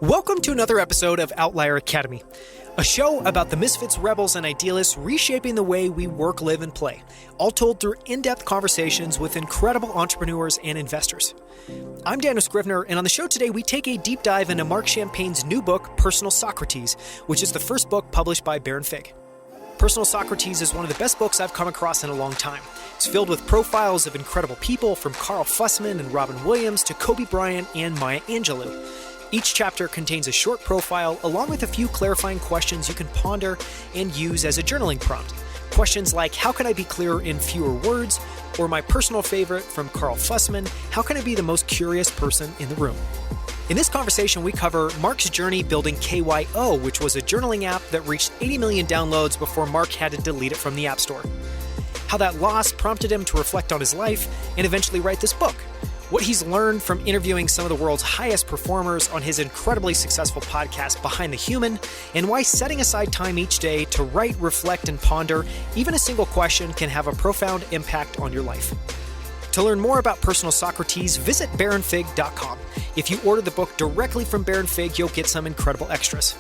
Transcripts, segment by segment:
Welcome to another episode of Outlier Academy, a show about the misfits, rebels, and idealists reshaping the way we work, live, and play, all told through in-depth conversations with incredible entrepreneurs and investors. I'm Daniel Scrivener, and on the show today, we take a deep dive into Marc Champagne's new book, Personal Socrates, which is the first book published by Bryant. Personal Socrates is one of the best books I've come across in a long time. It's filled with profiles of incredible people from Carl Fussman and Robin Williams to Kobe Bryant and Maya Angelou. Each chapter contains a short profile along with a few clarifying questions you can ponder and use as a journaling prompt. Questions like, how can I be clearer in fewer words? Or my personal favorite from Carl Fussman, how can I be the most curious person in the room? In this conversation, we cover Marc's journey building KYO, which was a journaling app that reached 80 million downloads before Marc had to delete it from the App Store. How that loss prompted him to reflect on his life and eventually write this book. What he's learned from interviewing some of the world's highest performers on his incredibly successful podcast, Behind the Human, and why setting aside time each day to write, reflect, and ponder even a single question can have a profound impact on your life. To learn more about Personal Socrates, visit baronfig.com. If you order the book directly from Baron Fig, you'll get some incredible extras.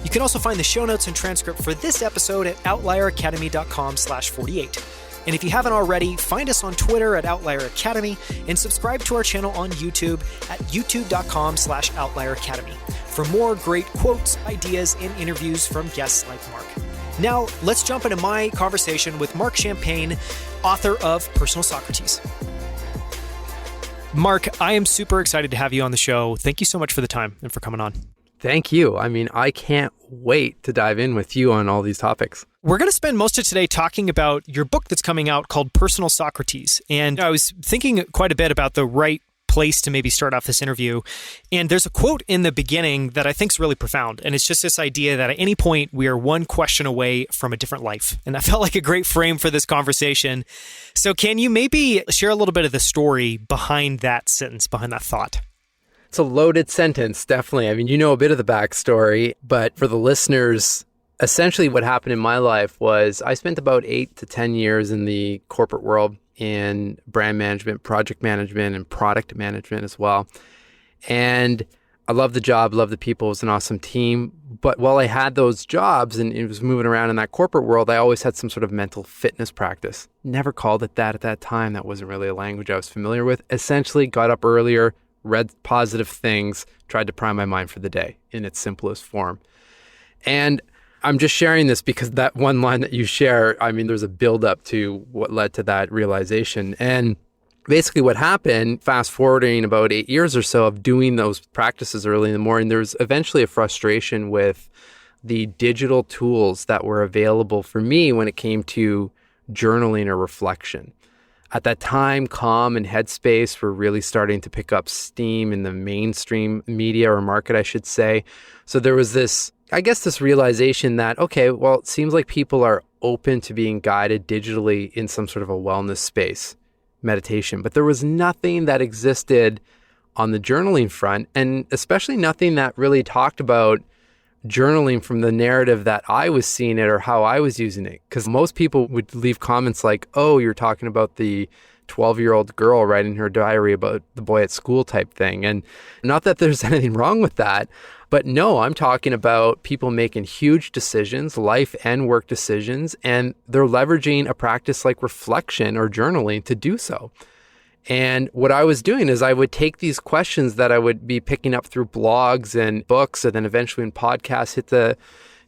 You can also find the show notes and transcript for this episode at outlieracademy.com/48. And if you haven't already, find us on Twitter at Outlier Academy and subscribe to our channel on YouTube at youtube.com/Outlier Academy for more great quotes, ideas, and interviews from guests like Marc. Now, let's jump into my conversation with Marc Champagne, author of Personal Socrates. Marc, I am super excited to have you on the show. Thank you so much for the time and for coming on. Thank you. I can't wait to dive in with you on all these topics. We're going to spend most of today talking about your book that's coming out called Personal Socrates. And I was thinking quite a bit about the right place to maybe start off this interview. And there's a quote in the beginning that I think is really profound. And it's just this idea that at any point we are one question away from a different life. And that felt like a great frame for this conversation. So can you maybe share a little bit of the story behind that sentence, behind that thought? It's a loaded sentence, definitely. You know a bit of the backstory, but for the listeners, essentially what happened in my life was I spent about 8 to 10 years in the corporate world in brand management, project management, and product management as well. And I loved the job, loved the people. It was an awesome team. But while I had those jobs and it was moving around in that corporate world, I always had some sort of mental fitness practice. Never called it that at that time. That wasn't really a language I was familiar with. Essentially, got up earlier, read positive things, tried to prime my mind for the day in its simplest form. And I'm just sharing this because that one line that you share, there's a buildup to what led to that realization. And basically what happened, fast forwarding about 8 years or so of doing those practices early in the morning, there was eventually a frustration with the digital tools that were available for me when it came to journaling or reflection. At that time, Calm and Headspace were really starting to pick up steam in the mainstream media or market, I should say. So there was this realization that, okay, well, it seems like people are open to being guided digitally in some sort of a wellness space, meditation. But there was nothing that existed on the journaling front, and especially nothing that really talked about journaling from the narrative that I was seeing it or how I was using it. Because most people would leave comments like, oh, you're talking about the 12-year-old girl writing her diary about the boy at school type thing. And not that there's anything wrong with that, but no, I'm talking about people making huge decisions, life and work decisions, and they're leveraging a practice like reflection or journaling to do so. And what I was doing is I would take these questions that I would be picking up through blogs and books, and then eventually in podcasts, hit the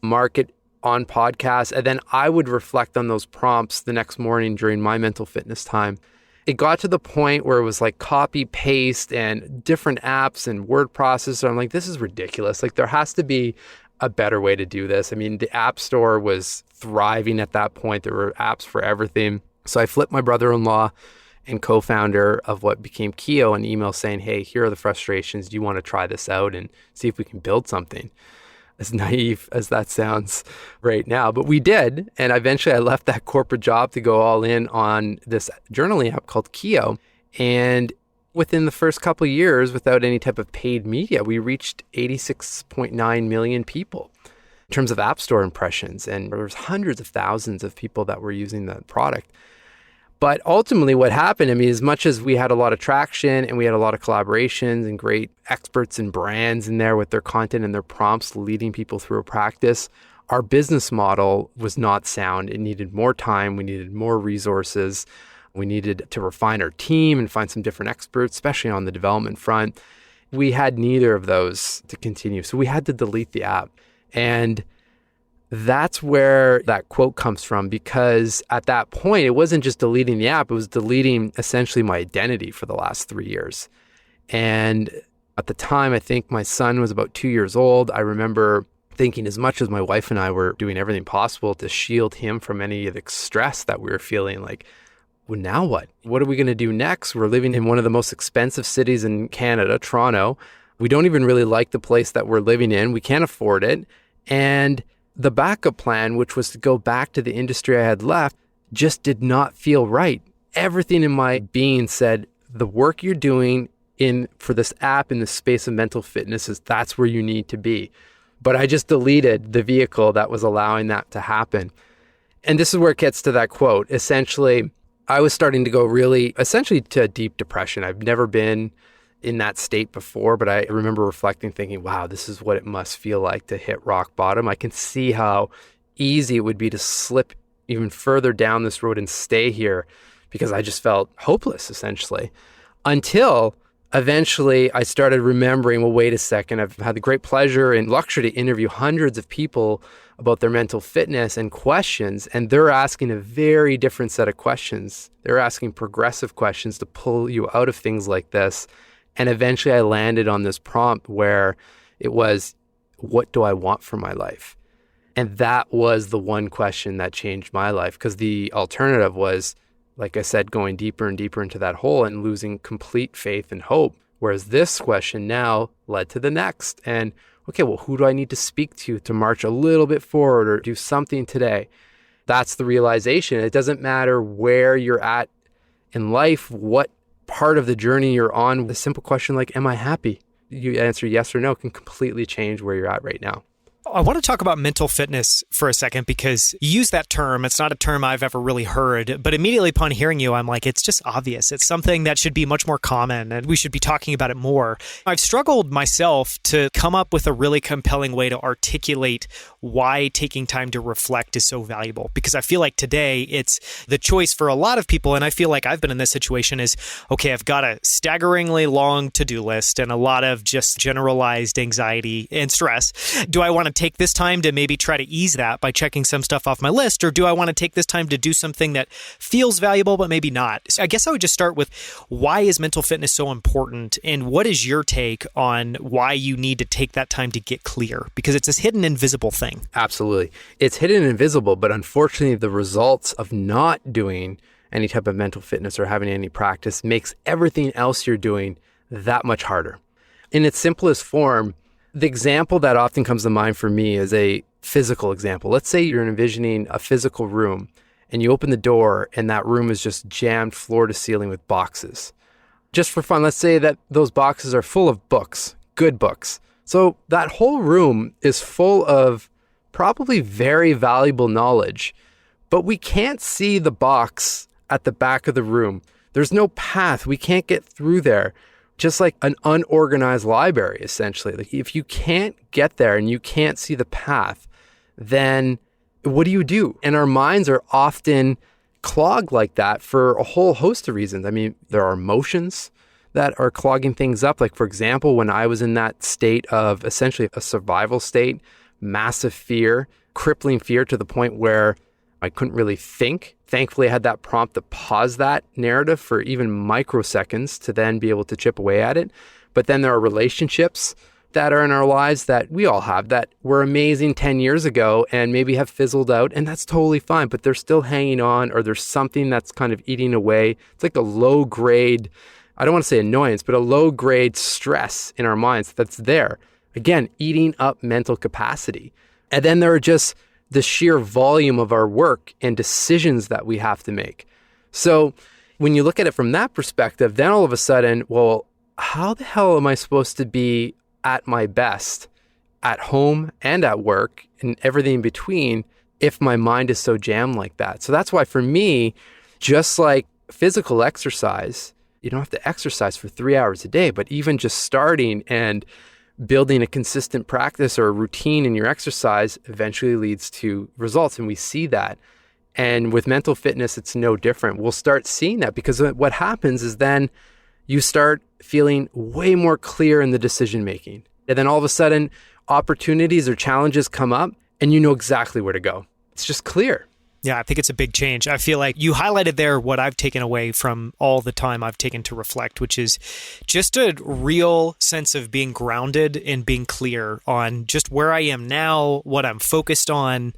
market on podcasts, and then I would reflect on those prompts the next morning during my mental fitness time. It got to the point where it was like copy, paste, and different apps and word processor. I'm like, this is ridiculous. Like, there has to be a better way to do this. The App Store was thriving at that point. There were apps for everything. So I flipped my brother-in-law and co-founder of what became Keo an email saying, hey, here are the frustrations. Do you want to try this out and see if we can build something? As naive as that sounds right now, but we did. And eventually I left that corporate job to go all in on this journaling app called Keo. And within the first couple of years, without any type of paid media, we reached 86.9 million people in terms of App Store impressions. And there was hundreds of thousands of people that were using the product. But ultimately what happened, I mean, as much as we had a lot of traction and we had a lot of collaborations and great experts and brands in there with their content and their prompts leading people through a practice, our business model was not sound. It needed more time. We needed more resources. We needed to refine our team and find some different experts, especially on the development front. We had neither of those to continue. So we had to delete the app. And that's where that quote comes from, because at that point, it wasn't just deleting the app, it was deleting essentially my identity for the last 3 years. And at the time, I think my son was about 2 years old. I remember thinking, as much as my wife and I were doing everything possible to shield him from any of the stress that we were feeling, like, well, now what? What are we going to do next? We're living in one of the most expensive cities in Canada, Toronto. We don't even really like the place that we're living in. We can't afford it. And the backup plan, which was to go back to the industry I had left, just did not feel right. Everything in my being said, the work you're doing for this app in the space of mental fitness that's where you need to be. But I just deleted the vehicle that was allowing that to happen. And this is where it gets to that quote. Essentially, I was starting to go essentially to a deep depression. I've never been in that state before, but I remember reflecting, thinking, wow, this is what it must feel like to hit rock bottom. I can see how easy it would be to slip even further down this road and stay here, because I just felt hopeless, essentially. Until eventually I started remembering, well, wait a second, I've had the great pleasure and luxury to interview hundreds of people about their mental fitness and questions, and they're asking a very different set of questions. They're asking progressive questions to pull you out of things like this. And eventually I landed on this prompt where it was, what do I want for my life? And that was the one question that changed my life, because the alternative was, like I said, going deeper and deeper into that hole and losing complete faith and hope. Whereas this question now led to the next. And okay, well, who do I need to speak to march a little bit forward or do something today? That's the realization. It doesn't matter where you're at in life, what part of the journey you're on. A simple question like, am I happy? You answer yes or no can completely change where you're at right now. I want to talk about mental fitness for a second, because you use that term. It's not a term I've ever really heard, but immediately upon hearing you, I'm like, it's just obvious. It's something that should be much more common and we should be talking about it more. I've struggled myself to come up with a really compelling way to articulate why taking time to reflect is so valuable, because I feel like today it's the choice for a lot of people. And I feel like I've been in this situation is, okay, I've got a staggeringly long to-do list and a lot of just generalized anxiety and stress. Do I want to take this time to maybe try to ease that by checking some stuff off my list? Or do I want to take this time to do something that feels valuable, but maybe not? So I guess I would just start with, why is mental fitness so important? And what is your take on why you need to take that time to get clear? Because it's this hidden, invisible thing. Absolutely. It's hidden and invisible, but unfortunately, the results of not doing any type of mental fitness or having any practice makes everything else you're doing that much harder. In its simplest form, the example that often comes to mind for me is a physical example. Let's say you're envisioning a physical room and you open the door and that room is just jammed floor to ceiling with boxes. Just for fun, let's say that those boxes are full of books, good books. So that whole room is full of probably very valuable knowledge, but we can't see the box at the back of the room. There's no path. We can't get through there. Just like an unorganized library, essentially. Like if you can't get there and you can't see the path, then what do you do? And our minds are often clogged like that for a whole host of reasons. I mean, there are emotions that are clogging things up. Like, for example, when I was in that state of essentially a survival state, massive fear, crippling fear to the point where I couldn't really think. Thankfully, I had that prompt to pause that narrative for even microseconds to then be able to chip away at it. But then there are relationships that are in our lives that we all have that were amazing 10 years ago and maybe have fizzled out, and that's totally fine, but they're still hanging on, or there's something that's kind of eating away. It's like a low grade, I don't want to say annoyance, but a low grade stress in our minds that's there. Again, eating up mental capacity. And then there are just the sheer volume of our work and decisions that we have to make. So when you look at it from that perspective, then all of a sudden, well, how the hell am I supposed to be at my best at home and at work and everything in between if my mind is so jammed like that? So that's why for me, just like physical exercise, you don't have to exercise for 3 hours a day, but even just starting and building a consistent practice or a routine in your exercise eventually leads to results. And we see that. And with mental fitness, it's no different. We'll start seeing that because what happens is then you start feeling way more clear in the decision making. And then all of a sudden, opportunities or challenges come up and you know exactly where to go. It's just clear. Yeah, I think it's a big change. I feel like you highlighted there what I've taken away from all the time I've taken to reflect, which is just a real sense of being grounded and being clear on just where I am now, what I'm focused on.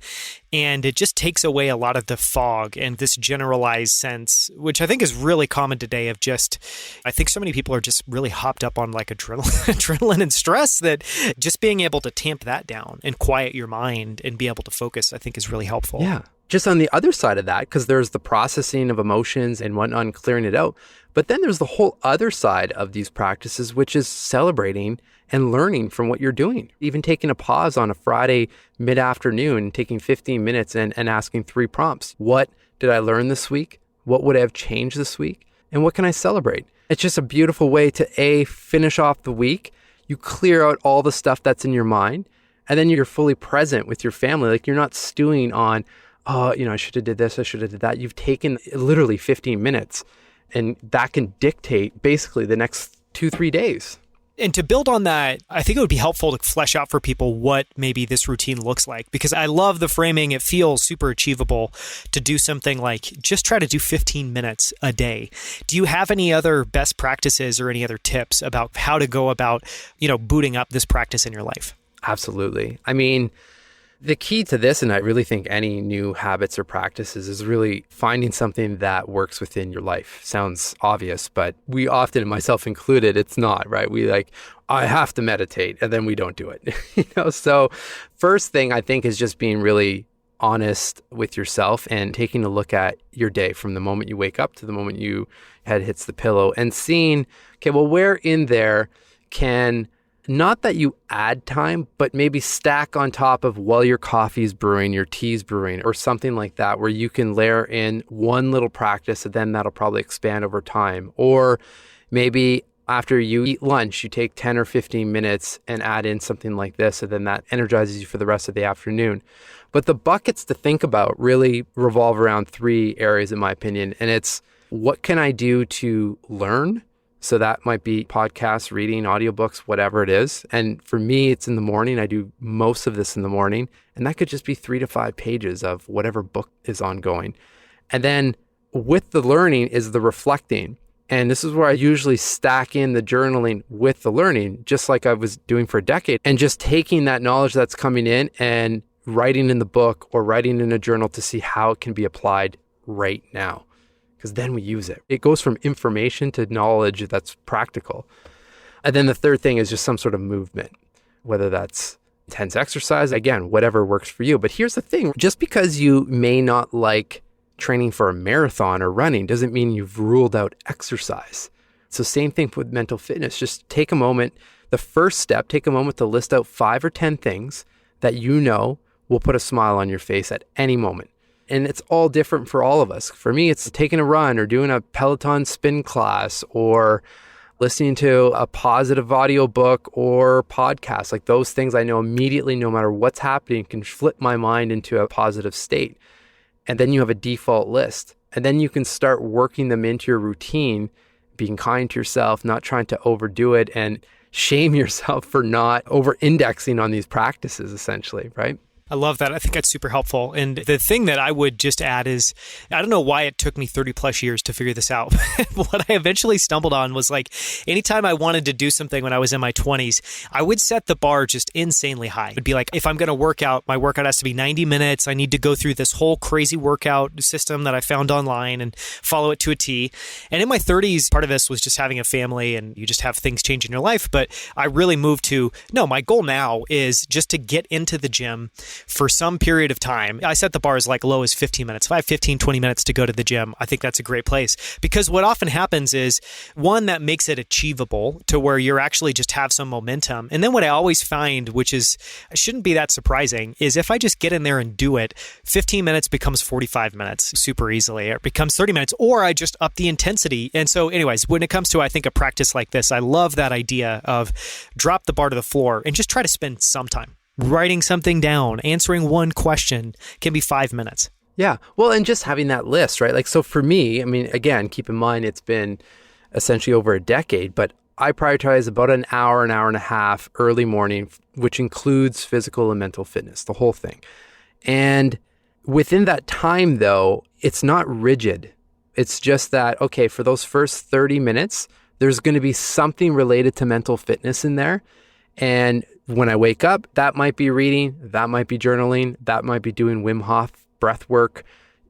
And it just takes away a lot of the fog and this generalized sense, which I think is really common today of just, I think so many people are just really hopped up on like adrenaline and stress that just being able to tamp that down and quiet your mind and be able to focus, I think is really helpful. Yeah. Just on the other side of that, because there's the processing of emotions and whatnot and clearing it out. But then there's the whole other side of these practices, which is celebrating and learning from what you're doing. Even taking a pause on a Friday mid-afternoon, taking 15 minutes and asking 3 prompts. What did I learn this week? What would I have changed this week? And what can I celebrate? It's just a beautiful way to finish off the week. You clear out all the stuff that's in your mind, and then you're fully present with your family. Like you're not stewing on, oh, I should have did this, I should have did that. You've taken literally 15 minutes and that can dictate basically the next 2-3 days. And to build on that, I think it would be helpful to flesh out for people what maybe this routine looks like, because I love the framing. It feels super achievable to do something like just try to do 15 minutes a day. Do you have any other best practices or any other tips about how to go about, booting up this practice in your life? Absolutely. I mean, the key to this, and I really think any new habits or practices, is really finding something that works within your life. Sounds obvious, but we often, and myself included, it's not, right? We I have to meditate, and then we don't do it. So first thing I think is just being really honest with yourself and taking a look at your day from the moment you wake up to the moment your head hits the pillow and seeing, okay, well, where in there can not that you add time, but maybe stack on top of while your coffee's brewing, your tea's brewing, or something like that, where you can layer in one little practice and then that'll probably expand over time. Or maybe after you eat lunch, you take 10 or 15 minutes and add in something like this, and then that energizes you for the rest of the afternoon. But the buckets to think about really revolve around 3 areas, in my opinion. And it's, what can I do to learn? So that might be podcasts, reading, audiobooks, whatever it is. And for me, it's in the morning. I do most of this in the morning. And that could just be 3 to 5 pages of whatever book is ongoing. And then with the learning is the reflecting. And this is where I usually stack in the journaling with the learning, just like I was doing for a decade. And just taking that knowledge that's coming in and writing in the book or writing in a journal to see how it can be applied right now. Because then we use it. It goes from information to knowledge that's practical. And then the third thing is just some sort of movement, whether that's intense exercise, again, whatever works for you. But here's the thing, just because you may not like training for a marathon or running doesn't mean you've ruled out exercise. So same thing with mental fitness. Just take a moment, the first step, take a moment to list out 5 or 10 things that you know will put a smile on your face at any moment. And it's all different for all of us. For me, it's taking a run or doing a Peloton spin class or listening to a positive audio book or podcast. Like those things I know immediately, no matter what's happening, can flip my mind into a positive state. And then you have a default list. And then you can start working them into your routine, being kind to yourself, not trying to overdo it, and shame yourself for not over-indexing on these practices, essentially, right? I love that. I think that's super helpful. And the thing that I would just add is, I don't know why it took me 30 plus years to figure this out. What I eventually stumbled on was like, anytime I wanted to do something when I was in my 20s, I would set the bar just insanely high. It'd be like, if I'm going to work out, my workout has to be 90 minutes. I need to go through this whole crazy workout system that I found online and follow it to a T. And in my 30s, part of this was just having a family and you just have things change in your life. But I really moved to, no, my goal now is just to get into the gym, for some period of time. I set the bar as like low as 15 minutes. If I have 15, 20 minutes to go to the gym, I think that's a great place. Because what often happens is, one, that makes it achievable to where you're actually just have some momentum. And then what I always find, which is shouldn't be that surprising, is if I just get in there and do it, 15 minutes becomes 45 minutes super easily. It becomes 30 minutes, or I just up the intensity. And so anyways, when it comes to, I think, a practice like this, I love that idea of drop the bar to the floor and just try to spend some time writing something down, answering one question can be 5 minutes. Yeah. Well, and just having that list, right? Like, so for me, I mean, again, keep in mind, it's been essentially over a decade, but I prioritize about an hour and a half early morning, which includes physical and mental fitness, the whole thing. And within that time, though, it's not rigid. It's just that, okay, for those first 30 minutes, there's going to be something related to mental fitness in there. And when I wake up, that might be reading, that might be journaling, that might be doing Wim Hof breath work,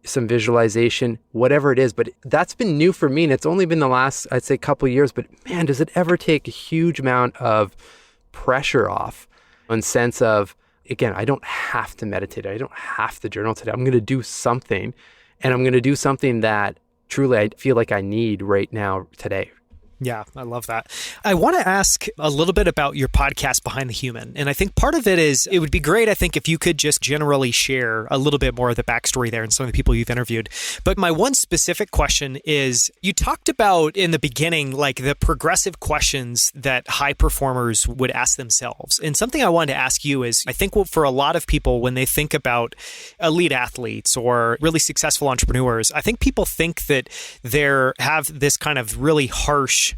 some visualization, whatever it is. But that's been new for me. And it's only been the last, I'd say, couple of years. But man, does it ever take a huge amount of pressure off in sense of, again, I don't have to meditate. I don't have to journal today. I'm going to do something. And I'm going to do something that truly I feel like I need right now today. Yeah, I love that. I want to ask a little bit about your podcast, Behind the Human. And I think part of it is, it would be great, I think, if you could just generally share a little bit more of the backstory there and some of the people you've interviewed. But my one specific question is, you talked about in the beginning, like the progressive questions that high performers would ask themselves. And something I wanted to ask you is, I think for a lot of people, when they think about elite athletes or really successful entrepreneurs, I think people think that they have this kind of really harsh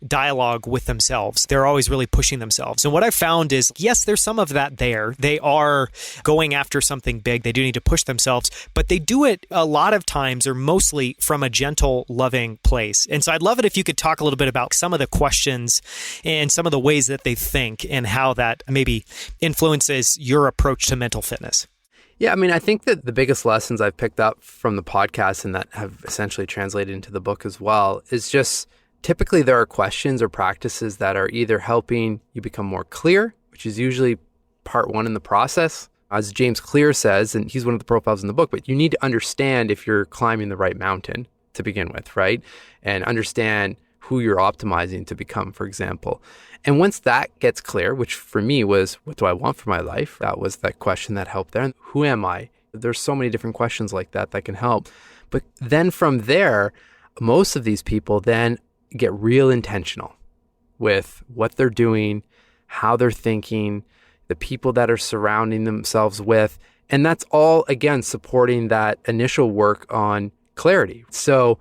dialogue with themselves. They're always really pushing themselves. And what I found is, yes, there's some of that there. They are going after something big. They do need to push themselves, but they do it a lot of times or mostly from a gentle, loving place. And so I'd love it if you could talk a little bit about some of the questions and some of the ways that they think and how that maybe influences your approach to mental fitness. Yeah, I mean, I think that the biggest lessons I've picked up from the podcast and that have essentially translated into the book as well is just typically there are questions or practices that are either helping you become more clear, which is usually part one in the process. As James Clear says, and he's one of the profiles in the book, but you need to understand if you're climbing the right mountain to begin with, right? And understand who you're optimizing to become, for example. And once that gets clear, which for me was, what do I want for my life? That was that question that helped there. And who am I? There's so many different questions like that that can help. But then from there, most of these people then get real intentional with what they're doing, how they're thinking, the people that are surrounding themselves with. And that's all, again, supporting that initial work on clarity. So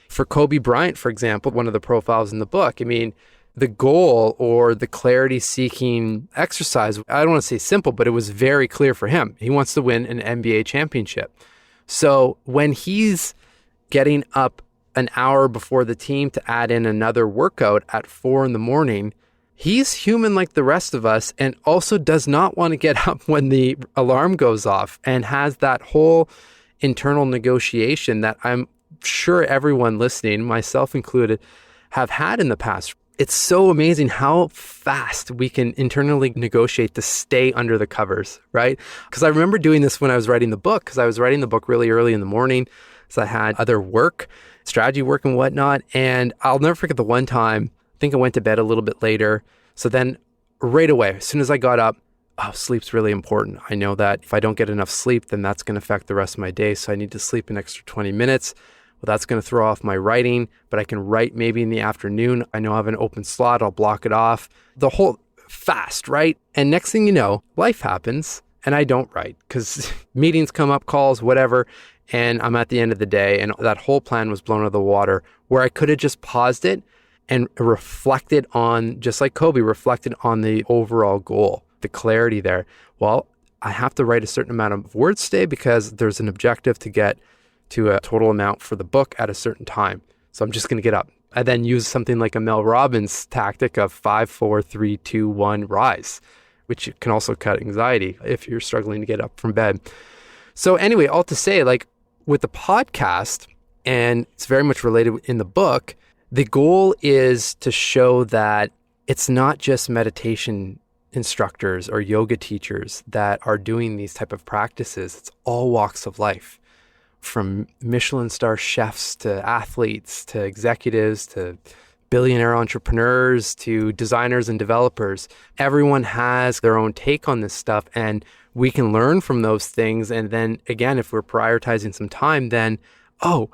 for Kobe Bryant, for example, one of the profiles in the book, I mean, the goal or the clarity seeking exercise, I don't want to say simple, but it was very clear for him. He wants to win an NBA championship. So when he's getting up an hour before the team to add in another workout at 4 a.m, he's human like the rest of us and also does not want to get up when the alarm goes off and has that whole internal negotiation that I'm sure everyone listening, myself included, have had in the past. It's so amazing how fast we can internally negotiate to stay under the covers, right? Because I remember doing this when I was writing the book, because I was writing the book really early in the morning. So I had other work, strategy work and whatnot. And I'll never forget the one time, I think I went to bed a little bit later. So then right away, as soon as I got up, sleep's really important. I know that if I don't get enough sleep, then that's going to affect the rest of my day. So I need to sleep an extra 20 minutes. Well, that's going to throw off my writing, but I can write maybe in the afternoon. I know I have an open slot. I'll block it off. The whole fast, right? And next thing you know, life happens and I don't write because meetings come up, calls, whatever. And I'm at the end of the day and that whole plan was blown out of the water where I could have just paused it and reflected on, just like Kobe, reflected on the overall goal, the clarity there. Well, I have to write a certain amount of words today because there's an objective to get to a total amount for the book at a certain time. So I'm just going to get up. I then use something like a Mel Robbins tactic of 5, 4, 3, 2, 1, rise, which can also cut anxiety if you're struggling to get up from bed. So anyway, all to say, like with the podcast, and it's very much related in the book, the goal is to show that it's not just meditation instructors or yoga teachers that are doing these type of practices. It's all walks of life, from Michelin star chefs to athletes to executives to billionaire entrepreneurs to designers and developers. Everyone has their own take on this stuff, and we can learn from those things. And then again, if we're prioritizing some time, then, oh,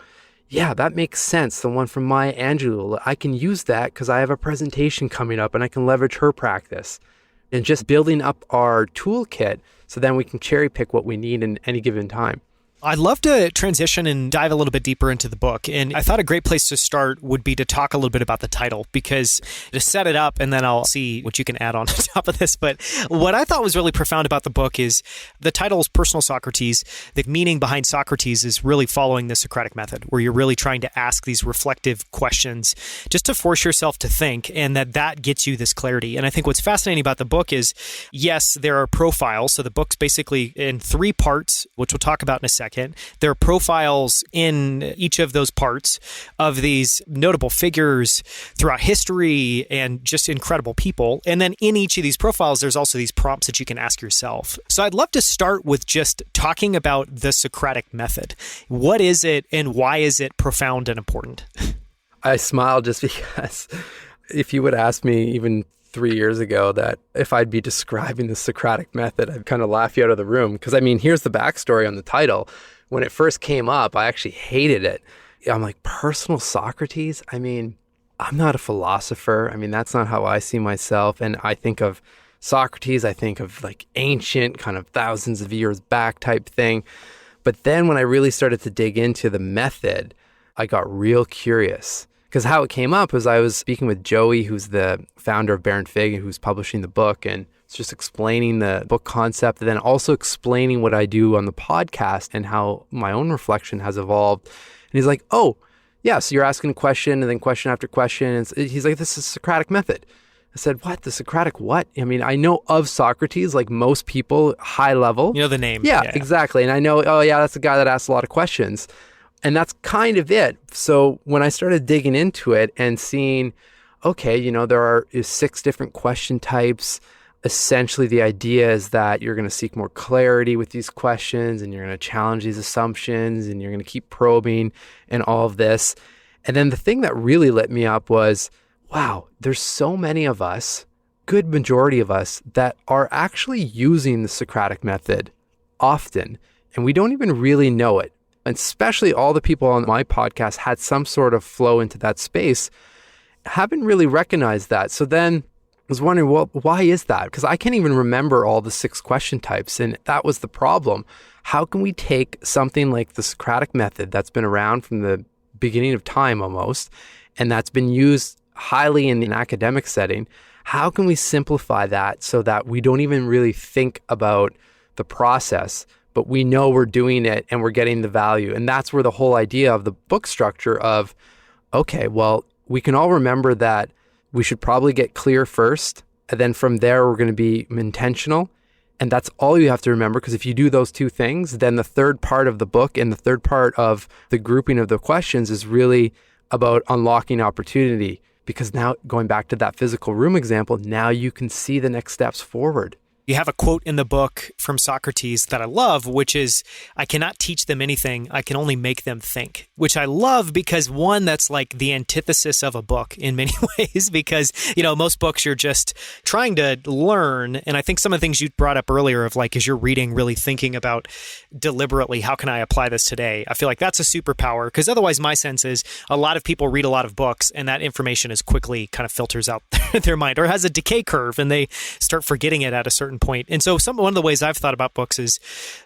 yeah, that makes sense. The one from Maya Angelou, I can use that because I have a presentation coming up and I can leverage her practice. And just building up our toolkit so then we can cherry pick what we need in any given time. I'd love to transition and dive a little bit deeper into the book. And I thought a great place to start would be to talk a little bit about the title, because to set it up, and then I'll see what you can add on top of this. But what I thought was really profound about the book is the title is Personal Socrates. The meaning behind Socrates is really following the Socratic Method, where you're really trying to ask these reflective questions just to force yourself to think, and that gets you this clarity. And I think what's fascinating about the book is, yes, there are profiles. So the book's basically in 3 parts, which we'll talk about in a second. There are profiles in each of those parts of these notable figures throughout history and just incredible people. And then in each of these profiles, there's also these prompts that you can ask yourself. So I'd love to start with just talking about the Socratic Method. What is it and why is it profound and important? I smile just because if you would ask me even 3 years ago that if I'd be describing the Socratic Method, I'd kind of laugh you out of the room. Because I mean, here's the backstory on the title. When it first came up, I actually hated it. I'm like, Personal Socrates? I mean, I'm not a philosopher. I mean, that's not how I see myself. And I think of Socrates, I think of like ancient, kind of thousands of years back type thing. But then when I really started to dig into the method, I got real curious. Because how it came up was I was speaking with Joey, who's the founder of Bear and Fig, and who's publishing the book, and it's just explaining the book concept, and then also explaining what I do on the podcast and how my own reflection has evolved. And he's like, oh, yeah, so you're asking a question and then question after question. And he's like, this is Socratic Method. I said, what? The Socratic what? I mean, I know of Socrates, like most people, high level. You know the name. Yeah, exactly. And I know, oh yeah, that's the guy that asks a lot of questions. And that's kind of it. So when I started digging into it and seeing, okay, you know, there is 6 different question types. Essentially, the idea is that you're going to seek more clarity with these questions, and you're going to challenge these assumptions, and you're going to keep probing and all of this. And then the thing that really lit me up was, wow, there's so many of us, good majority of us, that are actually using the Socratic Method often, and we don't even really know it. And especially all the people on my podcast had some sort of flow into that space, haven't really recognized that. So then I was wondering, well, why is that? Because I can't even remember all the 6 question types. And that was the problem. How can we take something like the Socratic Method that's been around from the beginning of time almost, and that's been used highly in an academic setting? How can we simplify that so that we don't even really think about the process, but we know we're doing it and we're getting the value? And that's where the whole idea of the book structure of, okay, well, we can all remember that we should probably get clear first. And then from there, we're going to be intentional. And that's all you have to remember, because if you do those 2 things, then the third part of the book and the third part of the grouping of the questions is really about unlocking opportunity. Because now, going back to that physical room example, now you can see the next steps forward. You have a quote in the book from Socrates that I love, which is, I cannot teach them anything, I can only make them think, which I love because, one, that's like the antithesis of a book in many ways, because, you know, most books you're just trying to learn. And I think some of the things you brought up earlier of like, as you're reading, really thinking about deliberately, how can I apply this today? I feel like that's a superpower, because otherwise my sense is a lot of people read a lot of books and that information is quickly kind of filters out their mind, or has a decay curve and they start forgetting it at a certain point. And so one of the ways I've thought about books is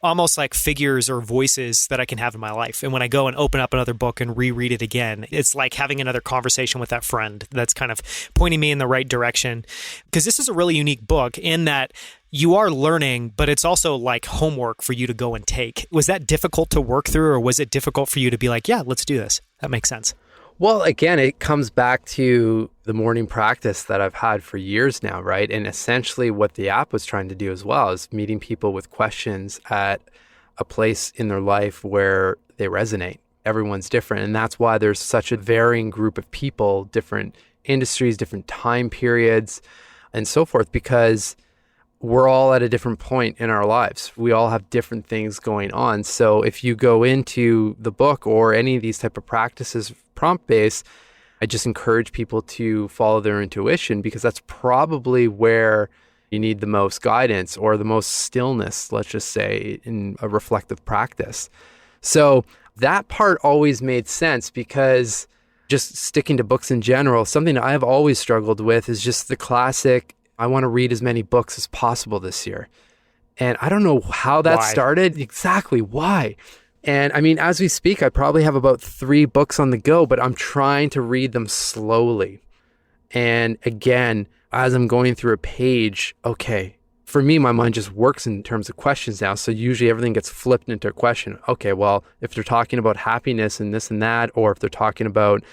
almost like figures or voices that I can have in my life. And when I go and open up another book and reread it again, it's like having another conversation with that friend that's kind of pointing me in the right direction. Because this is a really unique book in that you are learning, but it's also like homework for you to go and take. Was that difficult to work through, or was it difficult for you to be like, yeah, let's do this? That makes sense. Well, again, it comes back to the morning practice that I've had for years now, right? And essentially what the app was trying to do as well is meeting people with questions at a place in their life where they resonate. Everyone's different. And that's why there's such a varying group of people, different industries, different time periods, and so forth, because we're all at a different point in our lives. We all have different things going on. So if you go into the book or any of these type of practices prompt-based, I just encourage people to follow their intuition, because that's probably where you need the most guidance or the most stillness, let's just say, in a reflective practice. So that part always made sense, because just sticking to books in general, something I've always struggled with is just the classic, I want to read as many books as possible this year. And I don't know how that started. Exactly. Why? And I mean, as we speak, I probably have about 3 books on the go, but I'm trying to read them slowly. And again, as I'm going through a page, okay, for me, my mind just works in terms of questions now. So usually everything gets flipped into a question. Okay, well, if they're talking about happiness and this and that, or if they're talking about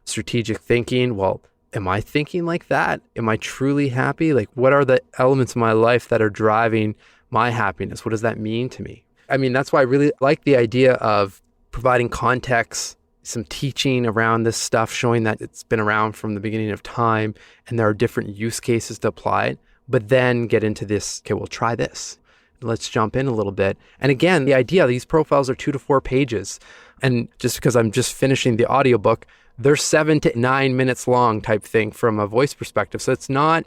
strategic thinking, well, am I thinking like that? Am I truly happy? Like, what are the elements of my life that are driving my happiness? What does that mean to me? I mean, that's why I really like the idea of providing context, some teaching around this stuff, showing that it's been around from the beginning of time and there are different use cases to apply it, but then get into this, okay, well, try this. Let's jump in a little bit. And again, the idea, these profiles are 2 to 4 pages. And just because I'm just finishing the audiobook, they're 7 to 9 minutes long type thing from a voice perspective. So it's not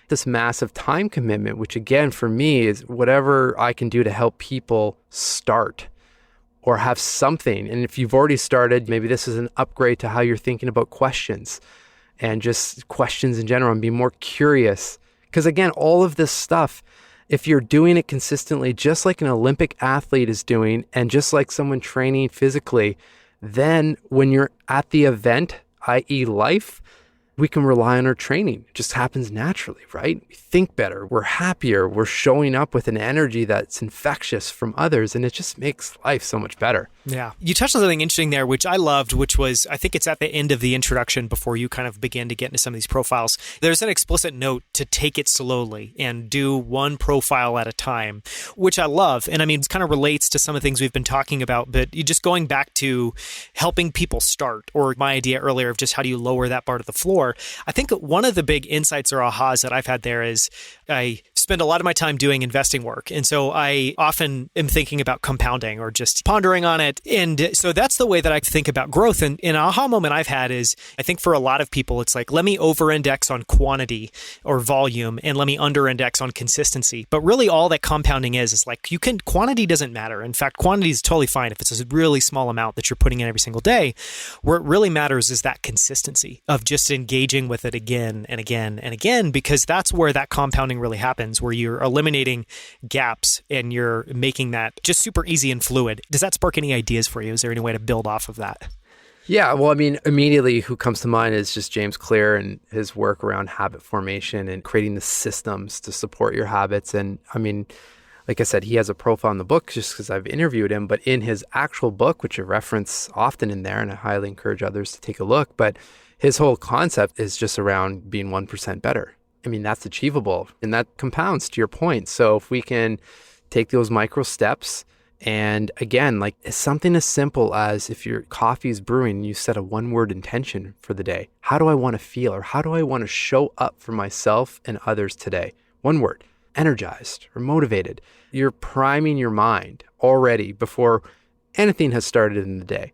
this massive time commitment, which again, for me, is whatever I can do to help people start or have something. And if you've already started, maybe this is an upgrade to how you're thinking about questions and just questions in general, and be more curious. Because again, all of this stuff, if you're doing it consistently, just like an Olympic athlete is doing, and just like someone training physically, then when you're at the event, i.e. life, we can rely on our training. It just happens naturally, right? We think better, we're happier, we're showing up with an energy that's infectious from others, and it just makes life so much better. Yeah. You touched on something interesting there, which I loved, which was, I think it's at the end of the introduction before you kind of begin to get into some of these profiles. There's an explicit note to take it slowly and do one profile at a time, which I love. And I mean, it kind of relates to some of the things we've been talking about, but you just going back to helping people start, or my idea earlier of just how do you lower that bar to the floor. I think one of the big insights or ahas that I've had there is I spend a lot of my time doing investing work. And so I often am thinking about compounding or just pondering on it. And so that's the way that I think about growth. And an aha moment I've had is, I think for a lot of people, it's like, let me over-index on quantity or volume and let me under-index on consistency. But really all that compounding is like, quantity doesn't matter. In fact, quantity is totally fine if it's a really small amount that you're putting in every single day. Where it really matters is that consistency of just engaging with it again and again and again, because that's where that compounding really happens, where you're eliminating gaps and you're making that just super easy and fluid. Does that spark any ideas for you? Is there any way to build off of that? Yeah, well, I mean, immediately who comes to mind is just James Clear and his work around habit formation and creating the systems to support your habits. And I mean, like I said, he has a profile in the book just because I've interviewed him, but in his actual book, which I reference often in there, and I highly encourage others to take a look, but his whole concept is just around being 1% better. I mean, that's achievable, and that compounds to your point. So if we can take those micro steps, and again, like something as simple as if your coffee is brewing, you set a 1-word intention for the day. How do I want to feel, or how do I want to show up for myself and others today? 1 word, energized or motivated. You're priming your mind already before anything has started in the day.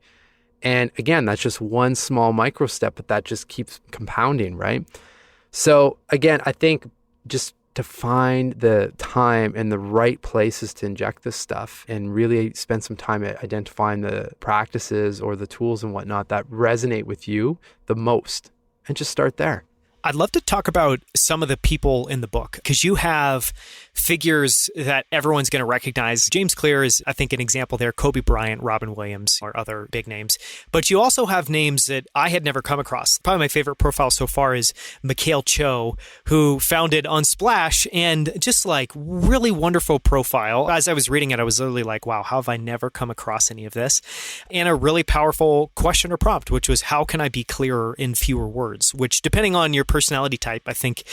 And again, that's just one small micro step, but that just keeps compounding, right? So again, I think just to find the time and the right places to inject this stuff and really spend some time identifying the practices or the tools and whatnot that resonate with you the most, and just start there. I'd love to talk about some of the people in the book, because you have figures that everyone's going to recognize. James Clear is, I think, an example there. Kobe Bryant, Robin Williams, or other big names. But you also have names that I had never come across. Probably my favorite profile so far is Mikhail Cho, who founded Unsplash, and just like really wonderful profile. As I was reading it, I was literally like, wow, how have I never come across any of this? And a really powerful question or prompt, which was, how can I be clearer in fewer words? Which, depending on your personality type. I think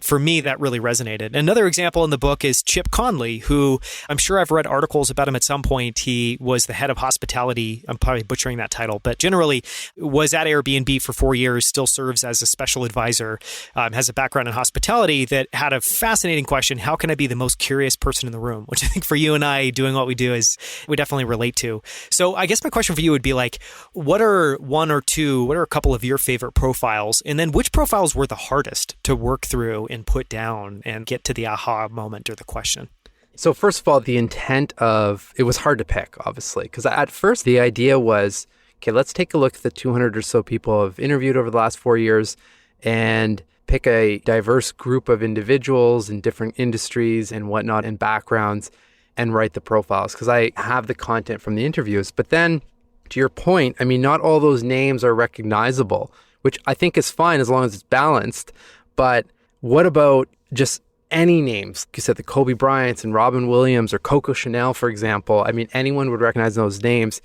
for me, that really resonated. Another example in the book is Chip Conley, who I'm sure I've read articles about him at some point. He was the head of hospitality. I'm probably butchering that title, but generally was at Airbnb for 4 years, still serves as a special advisor, has a background in hospitality, that had a fascinating question: how can I be the most curious person in the room? Which I think for you and I doing what we do is we definitely relate to. So I guess my question for you would be like, what are a couple of your favorite profiles? And then which profiles were the hardest to work through and put down and get to the aha moment or the question? So first of all, the intent of it was hard to pick, obviously, because at first the idea was, okay, let's take a look at the 200 or so people I've interviewed over the last 4 years and pick a diverse group of individuals in different industries and whatnot and backgrounds and write the profiles, because I have the content from the interviews. But then to your point, I mean, not all those names are recognizable, which I think is fine as long as it's balanced. But what about just any names? Like you said, the Kobe Bryants and Robin Williams or Coco Chanel, for example. I mean, anyone would recognize those names.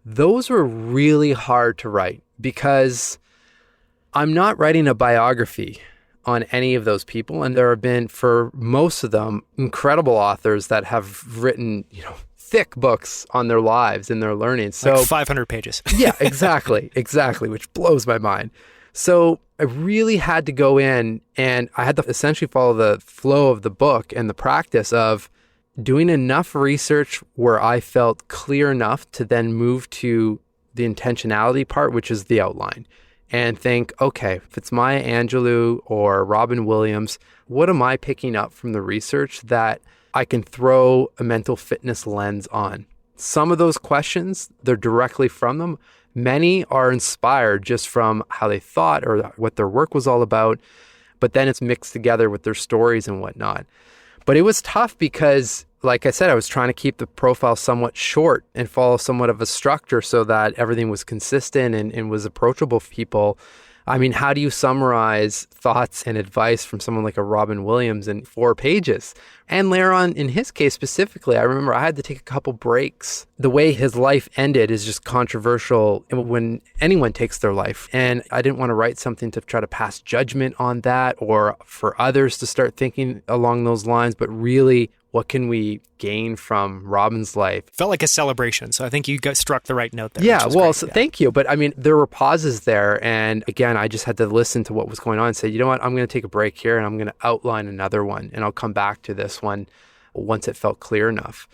Those were really hard to write because I'm not writing a biography on any of those people. And there have been, for most of them, incredible authors that have written, thick books on their lives and their learning. So like 500 pages. Yeah, exactly, which blows my mind. So I really had to go in and I had to essentially follow the flow of the book and the practice of doing enough research where I felt clear enough to then move to the intentionality part, which is the outline, and think, okay, if it's Maya Angelou or Robin Williams, what am I picking up from the research that I can throw a mental fitness lens on? Some of those questions, they're directly from them. Many are inspired just from how they thought or what their work was all about, but then it's mixed together with their stories and whatnot. But it was tough because, like I said, I was trying to keep the profile somewhat short and follow somewhat of a structure so that everything was consistent and was approachable for people. I mean, how do you summarize thoughts and advice from someone like a Robin Williams in 4 pages? And later on, in his case specifically, I remember I had to take a couple breaks. The way his life ended is just controversial when anyone takes their life. And I didn't want to write something to try to pass judgment on that or for others to start thinking along those lines, but really, what can we gain from Robin's life? Felt like a celebration. So I think you struck the right note there. Yeah, well, so thank you. But I mean, there were pauses there. And again, I just had to listen to what was going on and say, you know what, I'm going to take a break here and I'm going to outline another one. And I'll come back to this one once it felt clear enough.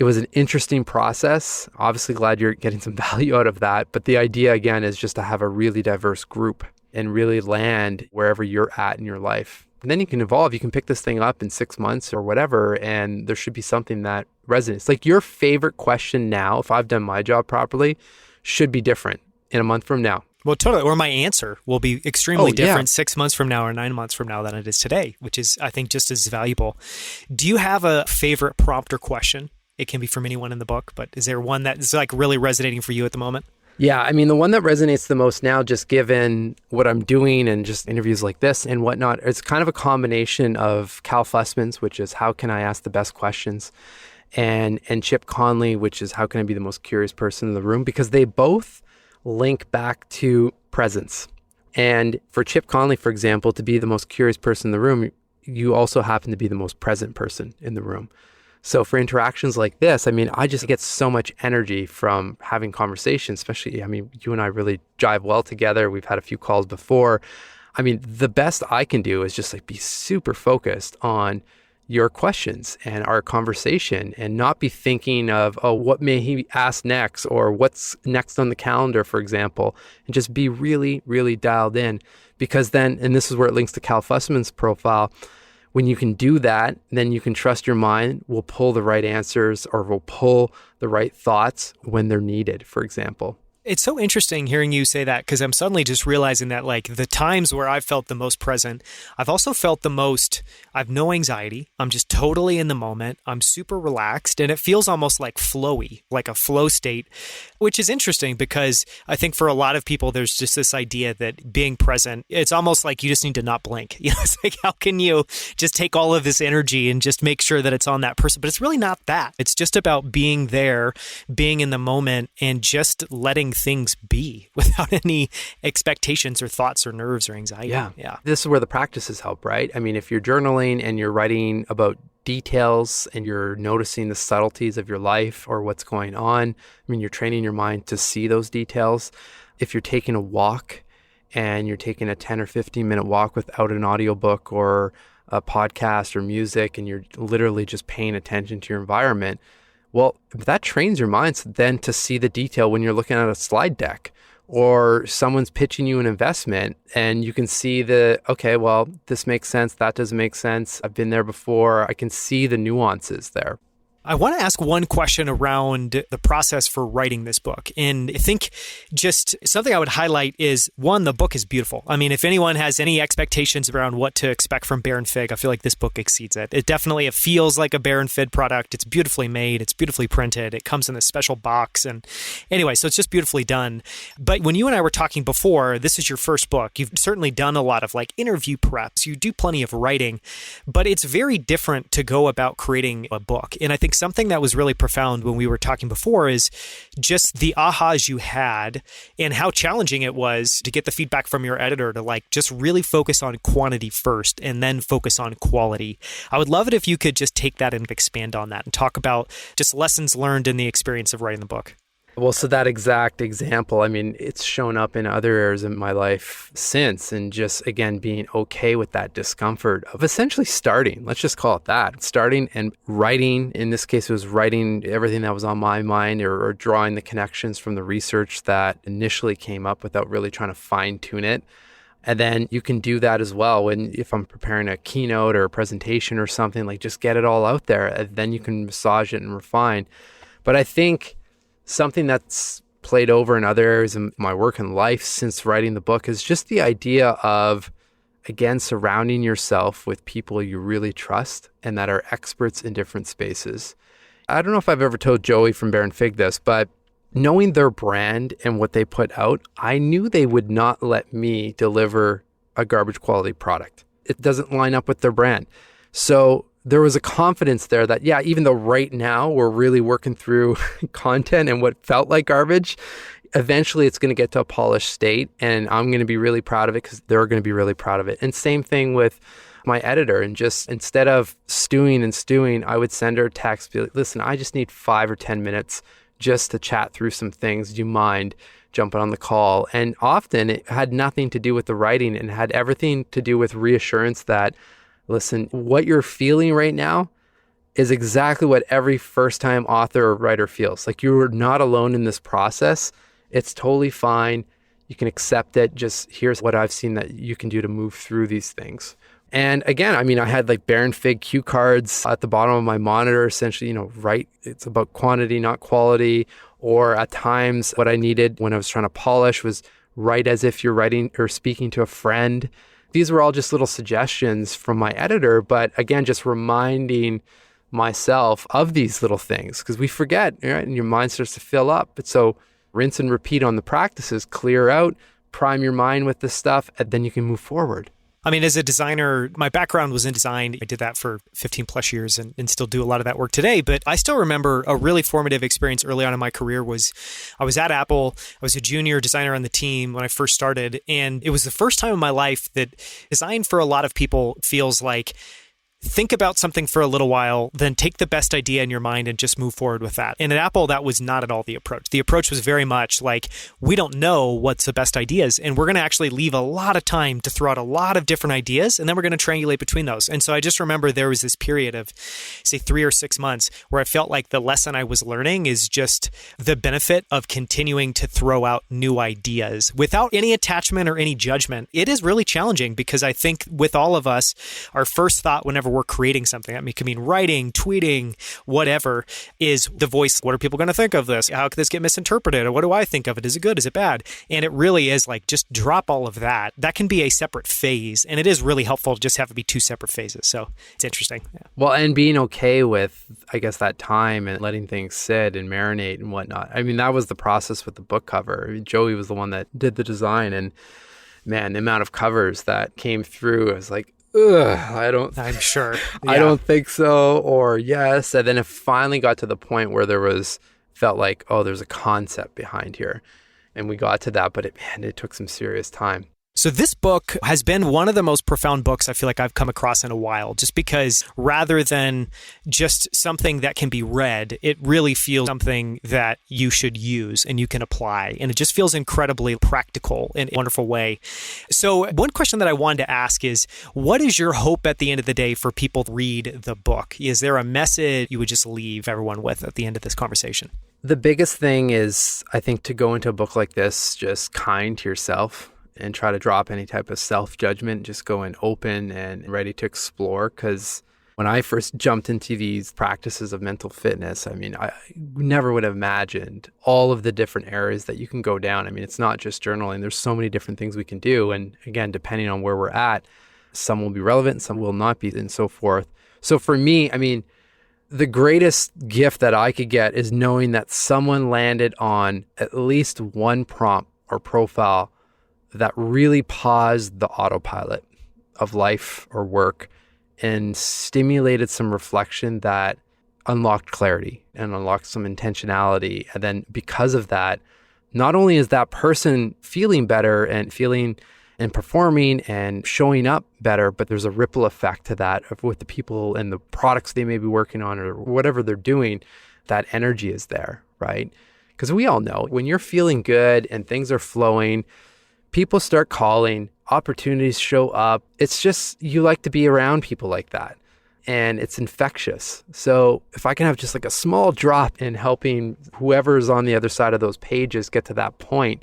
It was an interesting process. Obviously glad you're getting some value out of that. But the idea, again, is just to have a really diverse group and really land wherever you're at in your life. And then you can evolve. You can pick this thing up in 6 months or whatever, and there should be something that resonates. Like your favorite question now, if I've done my job properly, should be different in a month from now. Well, totally. Or my answer will be extremely different 6 months from now or 9 months from now than it is today, which is, I think, just as valuable. Do you have a favorite prompt or question? It can be from anyone in the book, but is there one that is like really resonating for you at the moment? Yeah, I mean, the one that resonates the most now, just given what I'm doing and just interviews like this and whatnot, it's kind of a combination of Cal Fussman's, which is how can I ask the best questions, and Chip Conley, which is how can I be the most curious person in the room, because they both link back to presence. And for Chip Conley, for example, to be the most curious person in the room, you also happen to be the most present person in the room. So for interactions like this, I mean, I just get so much energy from having conversations, especially, I mean, you and I really jive well together. We've had a few calls before. I mean, the best I can do is just like be super focused on your questions and our conversation and not be thinking of, oh, what may he ask next or what's next on the calendar, for example, and just be really, really dialed in. Because then, and this is where it links to Cal Fussman's profile, when you can do that, then you can trust your mind will pull the right answers or will pull the right thoughts when they're needed, for example. It's so interesting hearing you say that because I'm suddenly just realizing that like the times where I've felt the most present, I've also felt the most, I've no anxiety. I'm just totally in the moment. I'm super relaxed and it feels almost like flowy, like a flow state, which is interesting because I think for a lot of people, there's just this idea that being present, it's almost like you just need to not blink. You know, it's like, how can you just take all of this energy and just make sure that it's on that person? But it's really not that. It's just about being there, being in the moment and just letting things be without any expectations or thoughts or nerves or anxiety. Yeah. This is where the practices help, right? I mean, if you're journaling and you're writing about details and you're noticing the subtleties of your life or what's going on, I mean, you're training your mind to see those details. If you're taking a walk and you're taking a 10 or 15 minute walk without an audiobook or a podcast or music, and you're literally just paying attention to your environment, well, that trains your mind then to see the detail when you're looking at a slide deck or someone's pitching you an investment and you can see okay, well, this makes sense. That doesn't make sense. I've been there before. I can see the nuances there. I want to ask one question around the process for writing this book. And I think just something I would highlight is, one, the book is beautiful. I mean, if anyone has any expectations around what to expect from Bear and Fig, I feel like this book exceeds it. It feels like a Bear and Fig product. It's beautifully made. It's beautifully printed. It comes in this special box. And anyway, so it's just beautifully done. But when you and I were talking before, this is your first book. You've certainly done a lot of like interview preps. You do plenty of writing, but it's very different to go about creating a book. And I think something that was really profound when we were talking before is just the ahas you had and how challenging it was to get the feedback from your editor to like just really focus on quantity first and then focus on quality. I would love it if you could just take that and expand on that and talk about just lessons learned in the experience of writing the book. Well, so that exact example, I mean, it's shown up in other areas of my life since, and just, again, being okay with that discomfort of essentially starting, let's just call it that, starting and writing. In this case, it was writing everything that was on my mind or drawing the connections from the research that initially came up without really trying to fine tune it. And then you can do that as well if I'm preparing a keynote or a presentation or something, like just get it all out there, and then you can massage it and refine. But I think something that's played over in other areas of my work and life since writing the book is just the idea of, again, surrounding yourself with people you really trust and that are experts in different spaces. I don't know if I've ever told Joey from Bear and Fig this, but knowing their brand and what they put out, I knew they would not let me deliver a garbage quality product. It doesn't line up with their brand. So there was a confidence there that, yeah, even though right now we're really working through content and what felt like garbage, eventually it's going to get to a polished state and I'm going to be really proud of it because they're going to be really proud of it. And same thing with my editor. And just instead of stewing, I would send her a text, be like, listen, I just need 5 or 10 minutes just to chat through some things. Do you mind jumping on the call? And often it had nothing to do with the writing and had everything to do with reassurance that, listen, what you're feeling right now is exactly what every first-time author or writer feels. Like, you're not alone in this process. It's totally fine. You can accept it. Just here's what I've seen that you can do to move through these things. And again, I mean, I had like Bear and Fig cue cards at the bottom of my monitor, essentially, write, it's about quantity, not quality. Or at times what I needed when I was trying to polish was write as if you're writing or speaking to a friend. These were all just little suggestions from my editor, but again, just reminding myself of these little things because we forget, right? And your mind starts to fill up. But so rinse and repeat on the practices, clear out, prime your mind with this stuff, and then you can move forward. I mean, as a designer, my background was in design. I did that for 15 plus years and still do a lot of that work today. But I still remember a really formative experience early on in my career was I was at Apple. I was a junior designer on the team when I first started. And it was the first time in my life that design for a lot of people feels like think about something for a little while, then take the best idea in your mind and just move forward with that. And at Apple, that was not at all the approach. The approach was very much like, we don't know what's the best ideas, and we're going to actually leave a lot of time to throw out a lot of different ideas, and then we're going to triangulate between those. And so I just remember there was this period of, say, 3 or 6 months where I felt like the lesson I was learning is just the benefit of continuing to throw out new ideas without any attachment or any judgment. It is really challenging because I think with all of us, our first thought whenever we're creating something, I mean, it could mean writing, tweeting, whatever, is the voice. What are people going to think of this? How could this get misinterpreted? Or what do I think of it? Is it good? Is it bad? And it really is like, just drop all of that. That can be a separate phase. And it is really helpful to just have it be 2 separate phases. So it's interesting. Yeah. Well, and being okay with, I guess, that time and letting things sit and marinate and whatnot. I mean, that was the process with the book cover. I mean, Joey was the one that did the design, and man, the amount of covers that came through, I was like, I'm sure. Yeah. I don't think so, or yes. And then it finally got to the point where felt like, oh, there's a concept behind here. And we got to that, but it took some serious time. So this book has been one of the most profound books I feel like I've come across in a while, just because rather than just something that can be read, it really feels something that you should use and you can apply. And it just feels incredibly practical in a wonderful way. So one question that I wanted to ask is, what is your hope at the end of the day for people to read the book? Is there a message you would just leave everyone with at the end of this conversation? The biggest thing is, I think, to go into a book like this, just kind to yourself and try to drop any type of self-judgment, just go in open and ready to explore. Because when I first jumped into these practices of mental fitness, I mean, I never would have imagined all of the different areas that you can go down. I mean, it's not just journaling. There's so many different things we can do. And again, depending on where we're at, some will be relevant, some will not be, and so forth. So for me, I mean, the greatest gift that I could get is knowing that someone landed on at least one prompt or profile that really paused the autopilot of life or work and stimulated some reflection that unlocked clarity and unlocked some intentionality. And then because of that, not only is that person feeling better and feeling and performing and showing up better, but there's a ripple effect to that with the people and the products they may be working on or whatever they're doing. That energy is there, right? Because we all know when you're feeling good and things are flowing, people start calling, opportunities show up. It's just, you like to be around people like that. And it's infectious. So if I can have just like a small drop in helping whoever's on the other side of those pages get to that point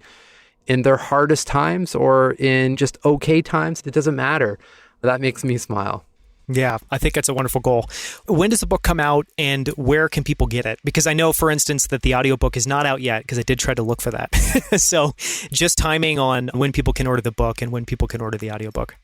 in their hardest times or in just okay times, it doesn't matter. That makes me smile. Yeah, I think that's a wonderful goal. When does the book come out and where can people get it? Because I know, for instance, that the audiobook is not out yet because I did try to look for that. So just timing on when people can order the book and when people can order the audiobook.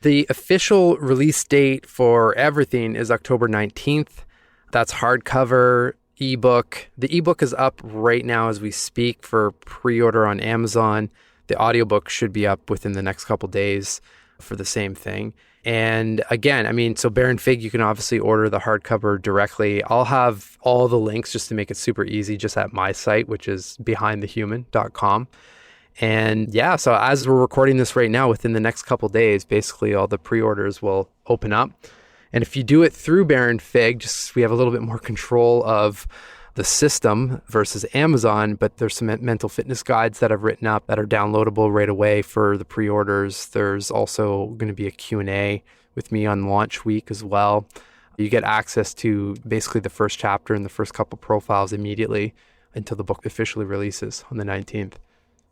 The official release date for everything is October 19th. That's hardcover, ebook. The ebook is up right now as we speak for pre-order on Amazon. The audiobook should be up within the next couple days for the same thing. And again, I mean, so Bear and Fig, you can obviously order the hardcover directly. I'll have all the links just to make it super easy just at my site, which is behindthehuman.com. And yeah, so as we're recording this right now, within the next couple days, basically all the pre-orders will open up. And if you do it through Bear and Fig, just we have a little bit more control of the system versus Amazon, but there's some mental fitness guides that I've written up that are downloadable right away for the pre-orders. There's also going to be a Q&A with me on launch week as well. You get access to basically the first chapter and the first couple profiles immediately until the book officially releases on the 19th.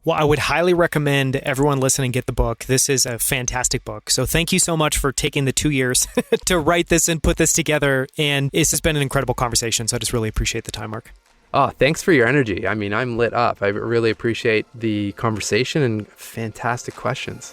Well, I would highly recommend everyone listening get the book. This is a fantastic book. So thank you so much for taking the 2 years to write this and put this together. And this has been an incredible conversation. So I just really appreciate the time, Marc. Oh, thanks for your energy. I mean, I'm lit up. I really appreciate the conversation and fantastic questions.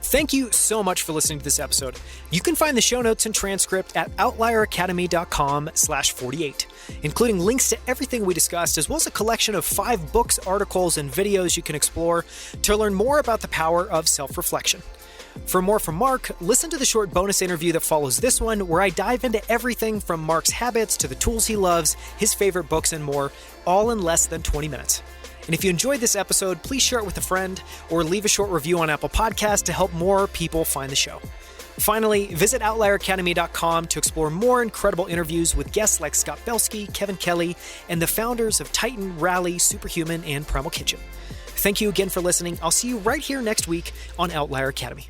Thank you so much for listening to this episode. You can find the show notes and transcript at outlieracademy.com/48, including links to everything we discussed, as well as a collection of 5 books, articles, and videos you can explore to learn more about the power of self-reflection. For more from Marc, listen to the short bonus interview that follows this one, where I dive into everything from Marc's habits to the tools he loves, his favorite books, and more, all in less than 20 minutes. And if you enjoyed this episode, please share it with a friend or leave a short review on Apple Podcasts to help more people find the show. Finally, visit outlieracademy.com to explore more incredible interviews with guests like Scott Belsky, Kevin Kelly, and the founders of Titan, Rally, Superhuman, and Primal Kitchen. Thank you again for listening. I'll see you right here next week on Outlier Academy.